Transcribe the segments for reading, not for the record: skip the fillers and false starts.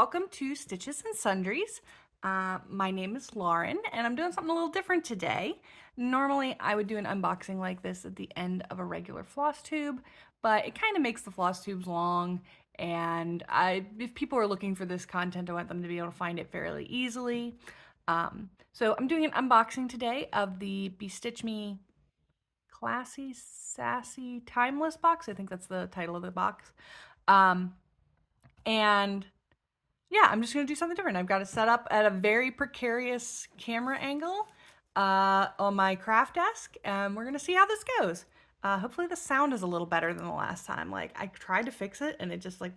welcome to Stitches and Sundries. My name is Lauren, and I'm doing something a little different today. Normally, I would do an unboxing like this at the end of a regular floss tube, but it kind of makes the floss tubes long, and if people are looking for this content, I want them to be able to find it fairly easily. So I'm doing an unboxing today of the BeStitchMe Classy, Sassy, Timeless box. I think that's the title of the box. And yeah, I'm just gonna do something different. I've got it set up at a very precarious camera angle on my craft desk, and we're gonna see how this goes. Hopefully the sound is a little better than the last time. Like, I tried to fix it and it just like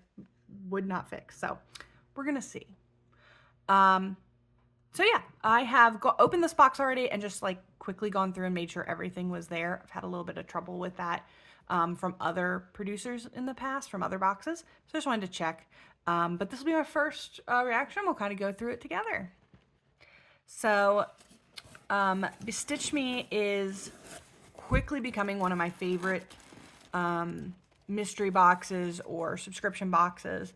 would not fix. So we're gonna see. So yeah, I have opened this box already and just like quickly gone through and made sure everything was there. I've had a little bit of trouble with that from other producers in the past, from other boxes. So I just wanted to check. But this will be my first reaction. We'll kind of go through it together. So BeStitchMe is quickly becoming one of my favorite mystery boxes or subscription boxes.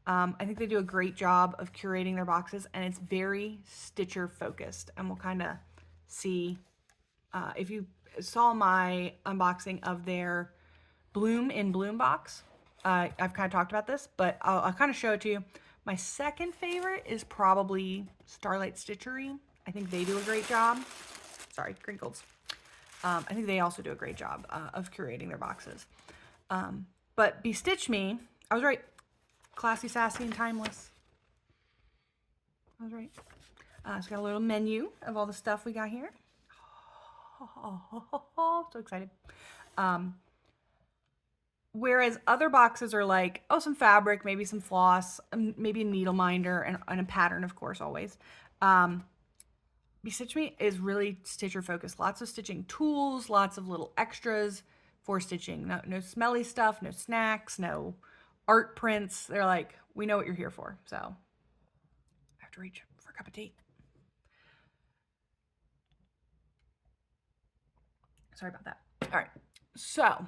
I think they do a great job of curating their boxes, and it's very Stitcher focused. And we'll kind of see if you saw my unboxing of their Bloom in Bloom box. I've kind of talked about this, but I'll kind of show it to you. My second favorite is probably Starlight Stitchery. I think they do a great job. Sorry, Crinkles. I think they also do a great job of curating their boxes. But BeStitchMe, I was right. Classy, sassy, and timeless. I was right. It's got a little menu of all the stuff we got here. Oh, so excited. Whereas other boxes are like, oh, some fabric, maybe some floss, maybe a needle minder, and a pattern, of course, always. BeStitchMe is really Stitcher focused. Lots of stitching tools, lots of little extras for stitching. No smelly stuff, no snacks, no art prints. They're like, we know what you're here for. So I have to reach for a cup of tea. Sorry about that. All right, so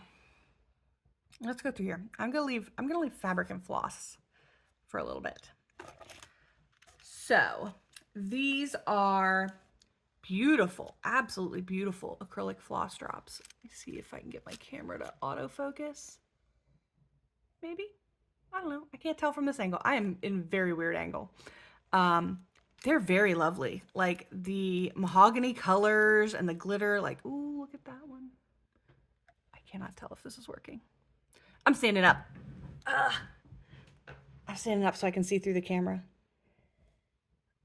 let's go through here. I'm gonna leave fabric and floss for a little bit. So these are beautiful, absolutely beautiful acrylic floss drops. Let me see if I can get my camera to autofocus. Maybe? I don't know. I can't tell from this angle. I am in a very weird angle. They're very lovely. Like the mahogany colors and the glitter, like, ooh, look at that one. I cannot tell if this is working. I'm standing up. I'm standing up so I can see through the camera.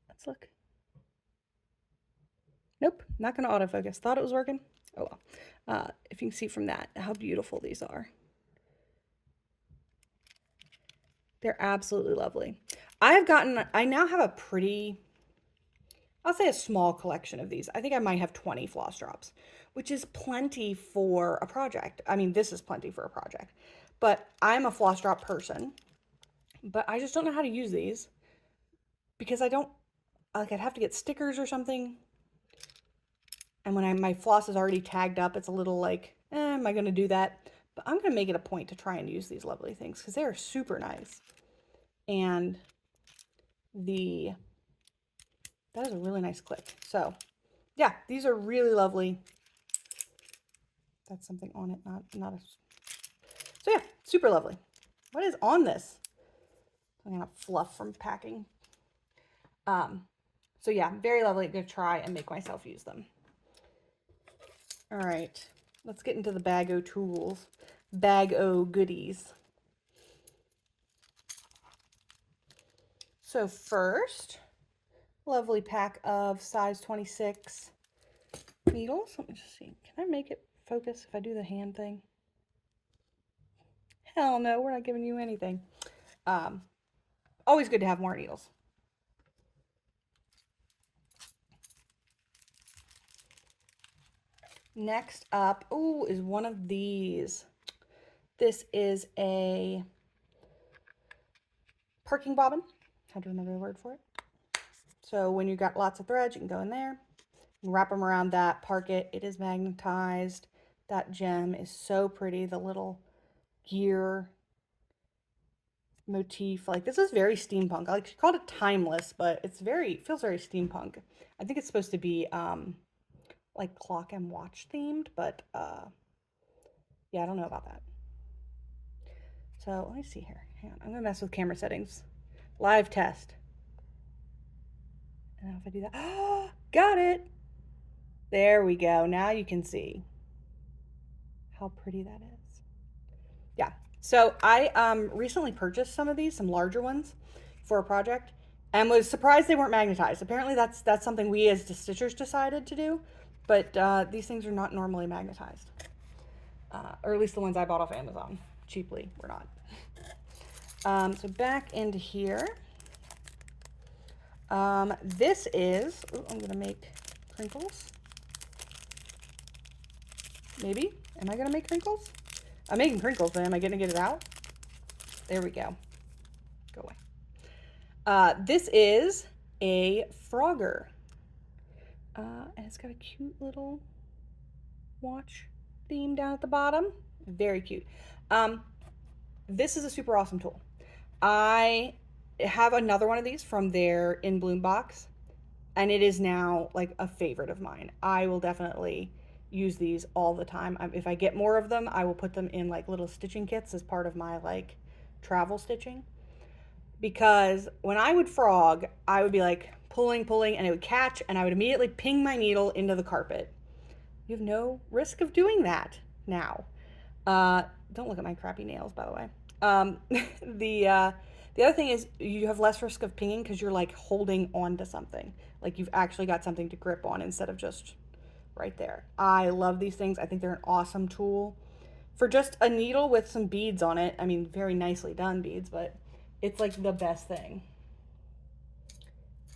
Let's look. Nope, not gonna autofocus. Thought it was working. Oh well. If you can see from that, how beautiful these are. They're absolutely lovely. I now have a pretty, I'll say a small collection of these. I think I might have 20 floss drops, which is plenty for a project. I mean, this is plenty for a project, but I'm a floss drop person, but I just don't know how to use these because I don't, like, I'd have to get stickers or something. And when my floss is already tagged up, it's a little like, am I going to do that? But I'm going to make it a point to try and use these lovely things because they are super nice. And that is a really nice clip. So yeah, these are really lovely. That's something on it, not a. So yeah, super lovely. What is on this? I'm gonna fluff from packing. So yeah, very lovely. I'm gonna try and make myself use them. All right, let's get into the Bago Tools, Bago goodies. So first, lovely pack of size 26 needles. Let me just see. Can I make it focus if I do the hand thing? Hell no, we're not giving you anything. Always good to have more needles. Next up, ooh, is one of these. This is a parking bobbin. Had to remember the word for it. So when you've got lots of threads, you can go in there, wrap them around that, park it. It is magnetized. That gem is so pretty. The little gear motif. Like this is very steampunk. Like she called it timeless, but it's it feels very steampunk. I think it's supposed to be like clock and watch themed, but yeah, I don't know about that. So let me see here. Hang on. I'm gonna mess with camera settings. Live test. And if I do that, oh, got it. There we go. Now you can see how pretty that is. Yeah. So I recently purchased some of these, some larger ones, for a project, and was surprised they weren't magnetized. Apparently, that's something we as stitchers decided to do, but these things are not normally magnetized, or at least the ones I bought off Amazon cheaply were not. So back into here. This is. Ooh, I'm gonna make crinkles. Maybe. Am I gonna make crinkles? I'm making crinkles, but am I gonna get it out? There we go. Go away. This is a Frogger. And it's got a cute little watch theme down at the bottom. Very cute. This is a super awesome tool. I have another one of these from their In Bloom box, and it is now like a favorite of mine. I will definitely use these all the time. If I get more of them, I will put them in like little stitching kits as part of my like travel stitching. Because when I would frog, I would be like pulling, and it would catch, and I would immediately ping my needle into the carpet. You have no risk of doing that now. Don't look at my crappy nails, by the way. The other thing is you have less risk of pinging because you're like holding on to something. Like you've actually got something to grip on instead of just right there. I love these things. I think they're an awesome tool for just a needle with some beads on it. I mean, very nicely done beads, but it's like the best thing.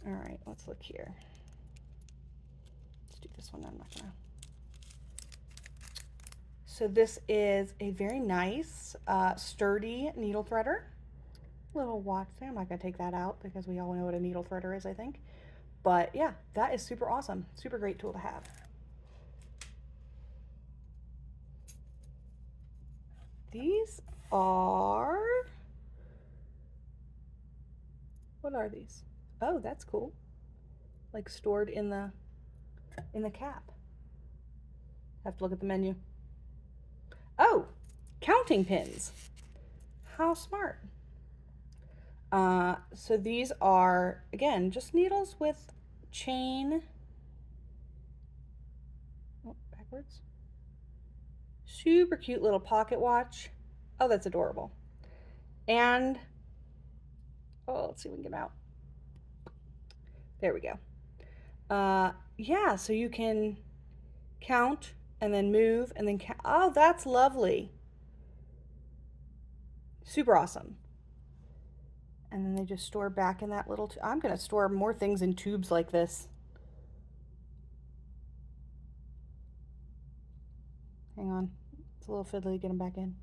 All right, let's look here. Let's do this one. I'm not gonna. So this is a very nice, sturdy needle threader. Little watch thing. I'm not gonna take that out because we all know what a needle threader is, I think. But yeah, that is super awesome. Super great tool to have. These are, what are these? Oh, that's cool. Like stored in the cap. Have to look at the menu. Oh, counting pins. How smart. So these are, again, just needles with chain. Oh, backwards. Super cute little pocket watch. Oh, that's adorable. And, oh, let's see if we can get them out. There we go. Yeah, so you can count and then move and then count. Oh, that's lovely. Super awesome. And then they just store back in that little, I'm going to store more things in tubes like this. Hang on. It's a little fiddly to get them back in.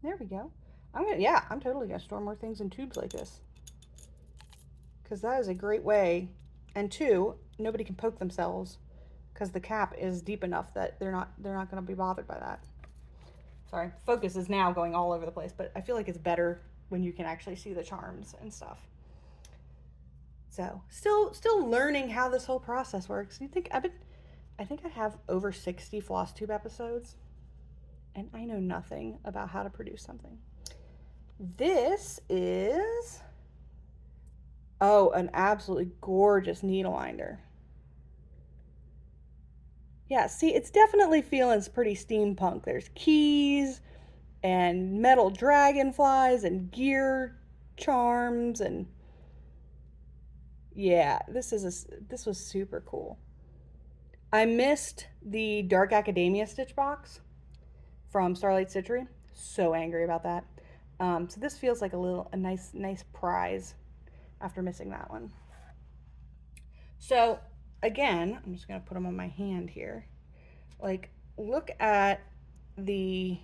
There we go. I'm totally going to store more things in tubes like this. Because that is a great way. And two, nobody can poke themselves because the cap is deep enough that they're not going to be bothered by that. Sorry, focus is now going all over the place, but I feel like it's better when you can actually see the charms and stuff. So, still learning how this whole process works. I think I have over 60 Flosstube episodes, and I know nothing about how to produce something. This is, oh, an absolutely gorgeous needle winder. Yeah, see, it's definitely feeling pretty steampunk. There's keys and metal dragonflies and gear charms, and yeah, this was super cool. I missed the Dark Academia stitch box from Starlight Stitchery. So angry about that. So this feels like a nice prize after missing that one. So again, I'm just gonna put them on my hand here. Like, look at the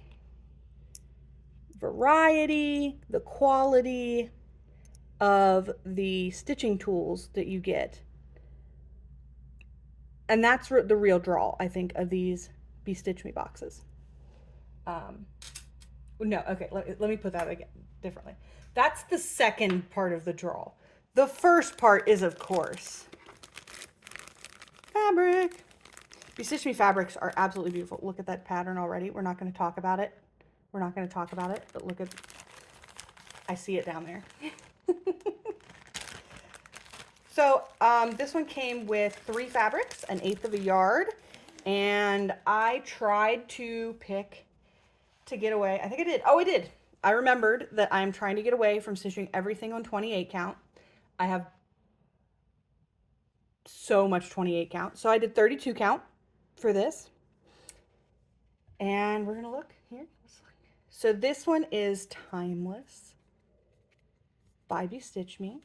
variety, the quality of the stitching tools that you get. And that's the real draw, I think, of these BeStitchMe boxes. No, okay, let me put that again differently. That's the second part of the draw. The first part is, of course, fabric. BeStitchMe fabrics are absolutely beautiful. Look at that pattern already. We're not going to talk about it. We're not going to talk about it, but look at, I see it down there. So this one came with 3 fabrics, 1/8 of a yard, and I tried to pick to get away. I think I did. Oh, I did. I remembered that I'm trying to get away from stitching everything on 28 count. I have so much 28 count. So I did 32 count for this. And we're going to look here. So this one is Timeless by BeStitchMe.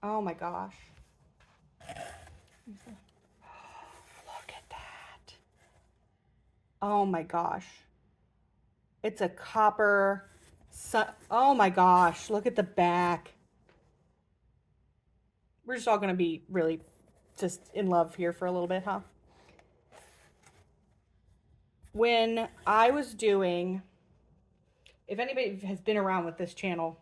Oh my gosh. Look at that. Oh my gosh. It's a copper. Oh my gosh. Look at the back. We're just all going to be really just in love here for a little bit, huh? When I was doing, if anybody has been around with this channel,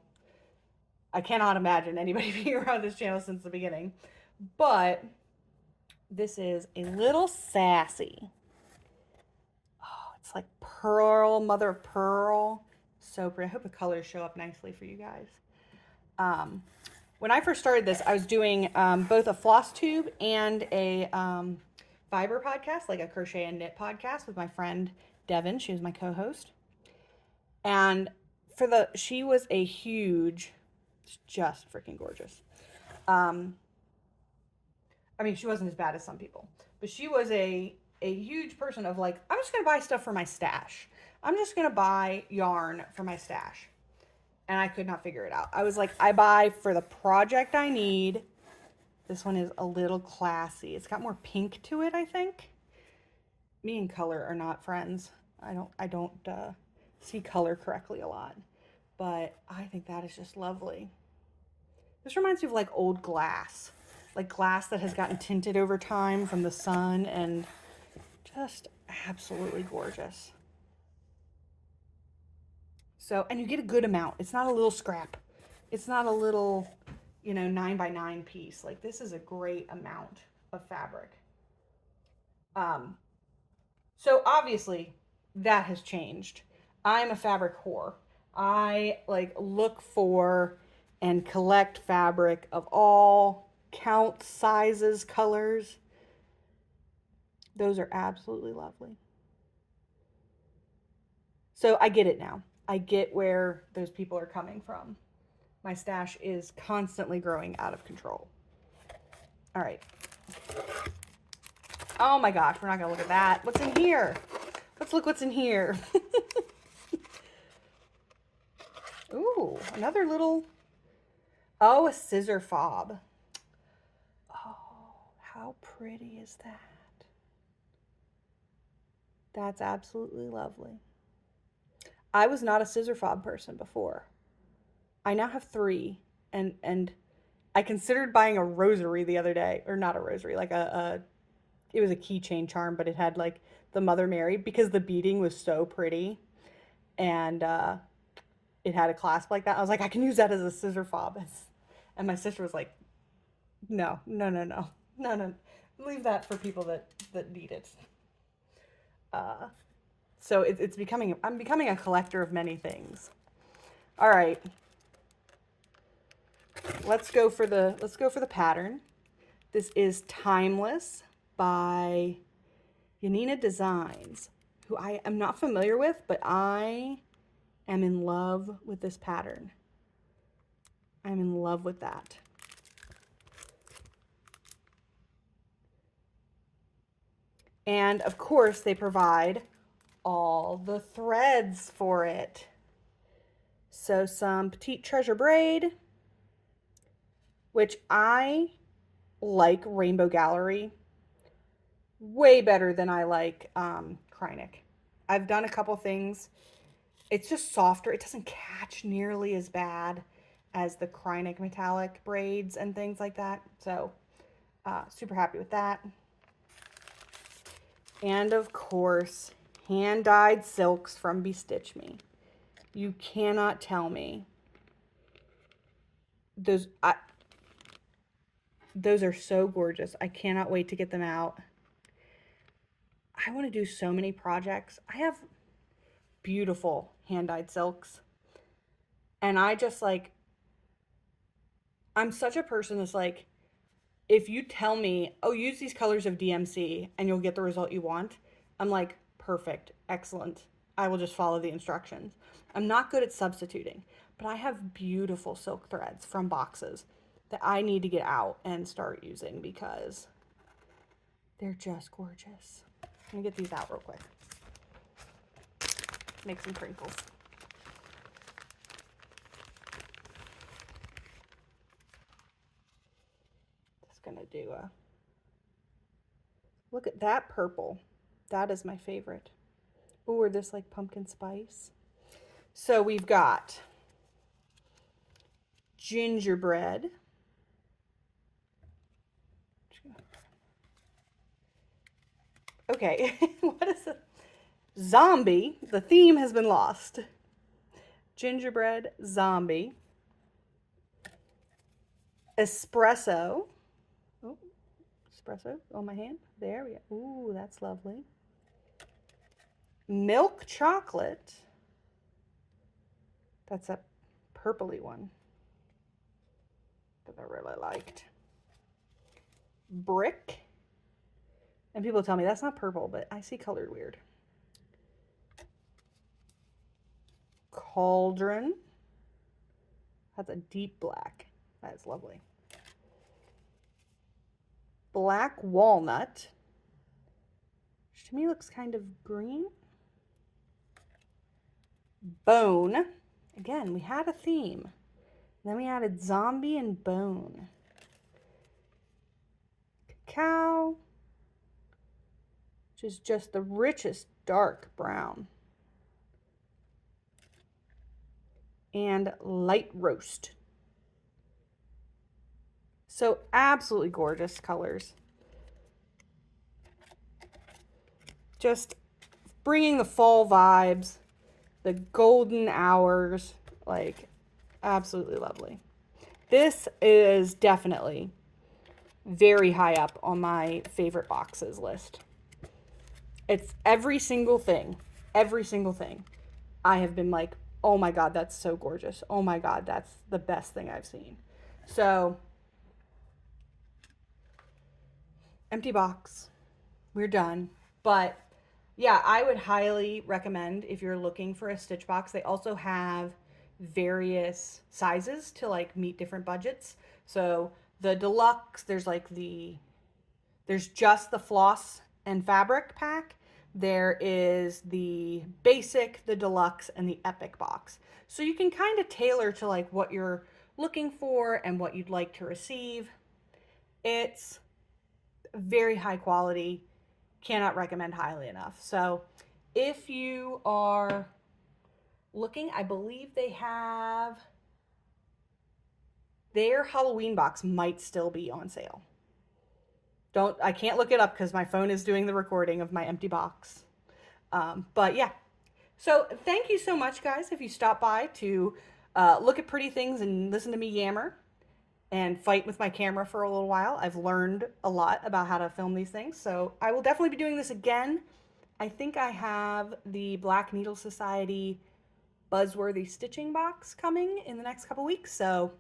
I cannot imagine anybody being around this channel since the beginning, but this is a little Sassy. Oh, it's like pearl, mother of pearl. So pretty. I hope the colors show up nicely for you guys. When I first started this, I was doing both a Flosstube and a fiber podcast, like a crochet and knit podcast with my friend Devin. She was my co-host. And she was a huge, just freaking gorgeous. I mean, she wasn't as bad as some people, but she was a huge person of like, I'm just going to buy stuff for my stash. I'm just going to buy yarn for my stash. And I could not figure it out. I was like, I buy for the project I need. This one is a little classy. It's got more pink to it, I think. Me and color are not friends. I don't see color correctly a lot. But I think that is just lovely. This reminds me of like old glass. Like glass that has gotten tinted over time from the sun, and just absolutely gorgeous. So, and you get a good amount. It's not a little scrap. It's not a little, 9x9 piece. Like this is a great amount of fabric. So obviously that has changed. I'm a fabric whore. I like look for and collect fabric of all counts, sizes, colors. Those are absolutely lovely. So I get it now. I get where those people are coming from. My stash is constantly growing out of control. All right. Oh my gosh, we're not gonna look at that. What's in here? Let's look what's in here. Ooh, another little, oh, a scissor fob. Oh, how pretty is that? That's absolutely lovely. I was not a scissor fob person before. I now have 3, and I considered buying a rosary the other day, or not a rosary, like it was a keychain charm, but it had like the Mother Mary because the beading was so pretty, and it had a clasp like that. I was like, I can use that as a scissor fob, and my sister was like, no, leave that for people that need it. So it's becoming, I'm becoming a collector of many things. All right. Let's go for the pattern. This is Timeless by Yanina Designs, who I am not familiar with, but I am in love with this pattern. I'm in love with that. And of course, they provide all the threads for it. So some Petite Treasure braid, which I like Rainbow Gallery way better than I like Crinkles. I've done a couple things. It's just softer. It doesn't catch nearly as bad as the Crinkles metallic braids and things like that. So super happy with that. And of course, hand-dyed silks from BeStitchMe. You cannot tell me. Those are so gorgeous. I cannot wait to get them out. I want to do so many projects. I have beautiful hand-dyed silks. And I just like, I'm such a person that's like, if you tell me, oh, use these colors of DMC and you'll get the result you want, I'm like, perfect, excellent. I will just follow the instructions. I'm not good at substituting, but I have beautiful silk threads from boxes that I need to get out and start using because they're just gorgeous. Let me get these out real quick. Make some crinkles. Just gonna do a, look at that purple. That is my favorite. Ooh, or this like pumpkin spice. So we've got gingerbread. Okay, what is it? Zombie. The theme has been lost. Gingerbread, zombie. Espresso. Oh, espresso on my hand. There we go. Ooh, that's lovely. Milk chocolate. That's a purpley one that I really liked. Brick. And people tell me that's not purple, but I see colored weird. Cauldron. That's a deep black. That is lovely. Black walnut, which to me looks kind of green. Bone. Again, we had a theme. Then we added zombie and bone. Cacao, which is just the richest dark brown. And light roast. So absolutely gorgeous colors. Just bringing the fall vibes, the golden hours, like absolutely lovely. This is definitely very high up on my favorite boxes list. It's every single thing I have been like, oh my God, that's so gorgeous. Oh my God, that's the best thing I've seen. So, empty box. We're done. But yeah, I would highly recommend if you're looking for a stitch box. They also have various sizes to like meet different budgets. So the deluxe, there's just the floss and fabric pack. There is the basic, the deluxe, and the epic box. So you can kind of tailor to like what you're looking for and what you'd like to receive. It's very high quality. Cannot recommend highly enough. So if you are looking, I believe they have their Halloween box might still be on sale. I can't look it up because my phone is doing the recording of my empty box. But yeah, so thank you so much, guys, if you stop by to look at pretty things and listen to me yammer and fight with my camera for a little while. I've learned a lot about how to film these things, so I will definitely be doing this again. I think I have the Black Needle Society Buzzworthy stitching box coming in the next couple weeks, so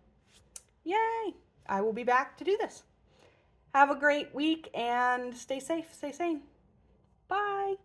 yay! I will be back to do this. Have a great week and stay safe, stay sane. Bye!